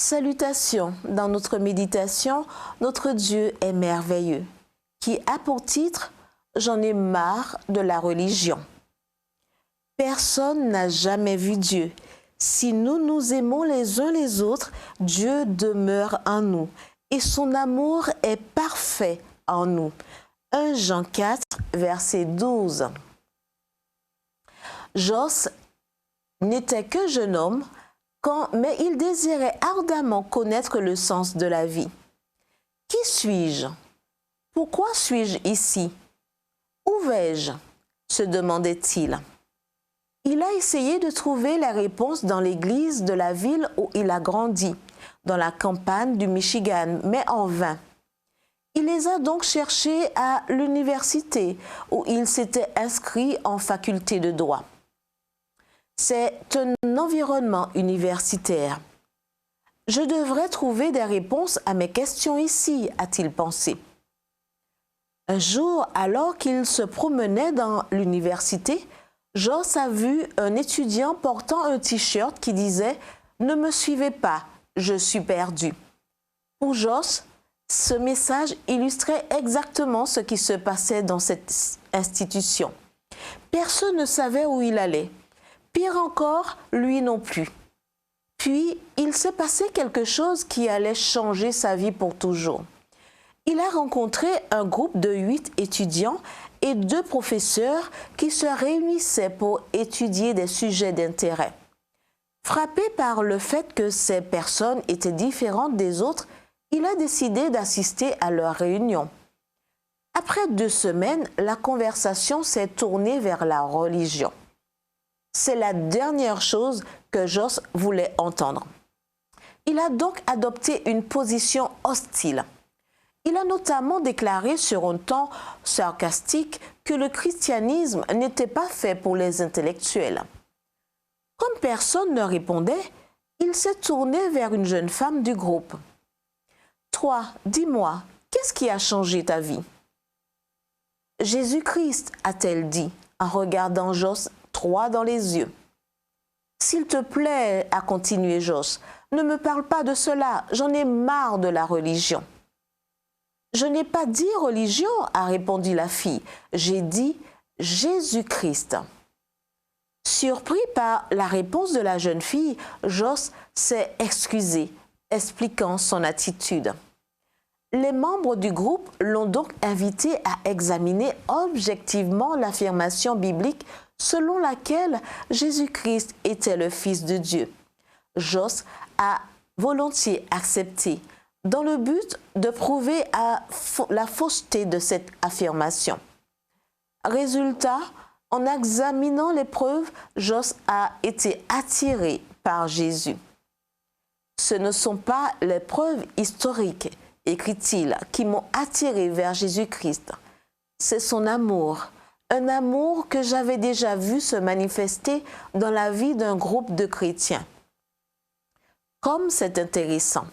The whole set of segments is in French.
Salutations, dans notre méditation, notre Dieu est merveilleux, qui a pour titre « J'en ai marre de la religion ». Personne n'a jamais vu Dieu. Si nous nous aimons les uns les autres, Dieu demeure en nous et son amour est parfait en nous. 1 Jean 4, verset 12. Jos n'était que jeune homme, mais il désirait ardemment connaître le sens de la vie. Qui suis-je? Pourquoi suis-je ici? Où vais-je? Se demandait-il. Il a essayé de trouver la réponse dans l'église de la ville où il a grandi, dans la campagne du Michigan, mais en vain. Il les a donc cherchés à l'université, où il s'était inscrit en faculté de droit. C'est un environnement universitaire. Je devrais trouver des réponses à mes questions ici, a-t-il pensé. Un jour, alors qu'il se promenait dans l'université, Jos a vu un étudiant portant un t-shirt qui disait « Ne me suivez pas, je suis perdu ». Pour Jos, ce message illustrait exactement ce qui se passait dans cette institution. Personne ne savait où il allait. Pire encore, lui non plus. Puis, il s'est passé quelque chose qui allait changer sa vie pour toujours. Il a rencontré un groupe de 8 étudiants et 2 professeurs qui se réunissaient pour étudier des sujets d'intérêt. Frappé par le fait que ces personnes étaient différentes des autres, il a décidé d'assister à leur réunion. Après 2 semaines, la conversation s'est tournée vers la religion. C'est la dernière chose que Jos voulait entendre. Il a donc adopté une position hostile. Il a notamment déclaré sur un ton sarcastique que le christianisme n'était pas fait pour les intellectuels. Comme personne ne répondait, il s'est tourné vers une jeune femme du groupe. « Toi, dis-moi, qu'est-ce qui a changé ta vie ?»« Jésus-Christ, a-t-elle dit, en regardant Jos droit dans les yeux. « S'il te plaît, a continué Jos, ne me parle pas de cela, j'en ai marre de la religion. » « Je n'ai pas dit religion, a répondu la fille, j'ai dit Jésus-Christ. » Surpris par la réponse de la jeune fille, Jos s'est excusé, expliquant son attitude. Les membres du groupe l'ont donc invité à examiner objectivement l'affirmation biblique selon laquelle Jésus-Christ était le Fils de Dieu. Jos a volontiers accepté, dans le but de prouver la fausseté de cette affirmation. Résultat, en examinant les preuves, Jos a été attiré par Jésus. « Ce ne sont pas les preuves historiques, écrit-il, qui m'ont attiré vers Jésus-Christ. C'est son amour, un amour que j'avais déjà vu se manifester dans la vie d'un groupe de chrétiens. » Comme c'est intéressant.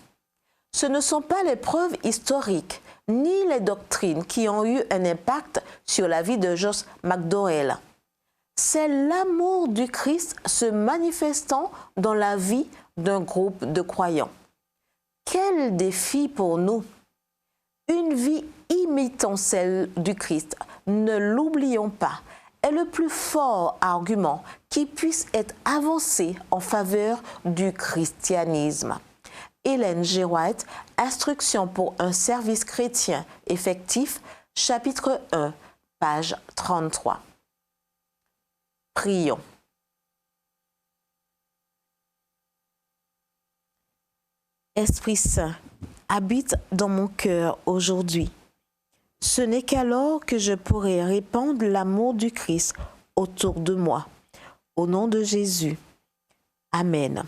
Ce ne sont pas les preuves historiques, ni les doctrines qui ont eu un impact sur la vie de Jos McDowell. C'est l'amour du Christ se manifestant dans la vie d'un groupe de croyants. Quel défi pour nous! Une vie imitant celle du Christ, ne l'oublions pas, est le plus fort argument qui puisse être avancé en faveur du christianisme. Ellen G. White, Instruction pour un service chrétien effectif, chapitre 1, page 33. Prions. Esprit Saint, habite dans mon cœur aujourd'hui. Ce n'est qu'alors que je pourrai répandre l'amour du Christ autour de moi. Au nom de Jésus. Amen.